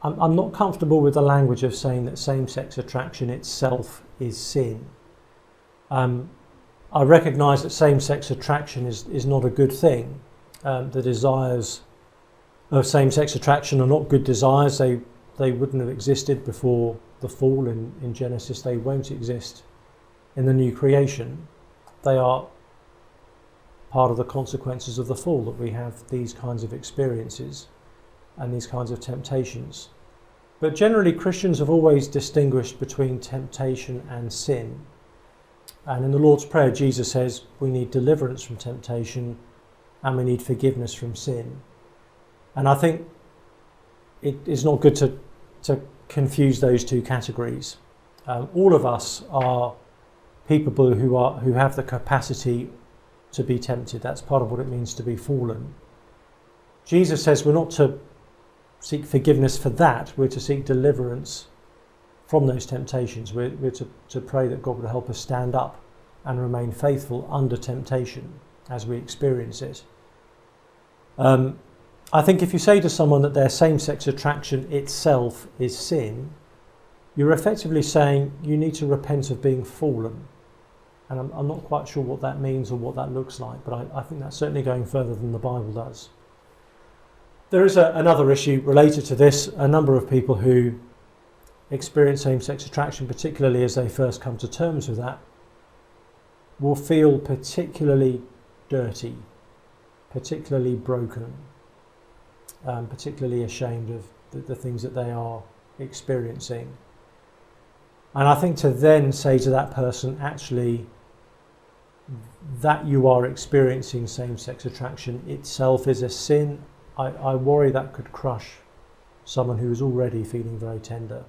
I'm not comfortable with the language of saying that same-sex attraction itself is sin. I recognise that same-sex attraction is not a good thing. The desires of same-sex attraction are not good desires. They wouldn't have existed before the fall in Genesis. They won't exist in the new creation. They are part of the consequences of the fall, that we have these kinds of experiences and these kinds of temptations. But generally, Christians have always distinguished between temptation and sin. And in the Lord's Prayer, Jesus says we need deliverance from temptation and we need forgiveness from sin. And I think it is not good to confuse those two categories. All of us are people who have the capacity to be tempted. That's part of what it means to be fallen. Jesus says we're not to seek forgiveness for that. We're to seek deliverance from those temptations. We're to pray that God would help us stand up and remain faithful under temptation as we experience it. I think if you say to someone that their same-sex attraction itself is sin, you're effectively saying you need to repent of being fallen. And I'm not quite sure what that means or what that looks like, but I think that's certainly going further than the Bible does. There is another issue related to this. A number of people who experience same-sex attraction, particularly as they first come to terms with that, will feel particularly dirty, particularly broken, particularly ashamed of the things that they are experiencing. And I think to then say to that person, actually, that you are experiencing same-sex attraction itself is a sin, I worry that could crush someone who is already feeling very tender.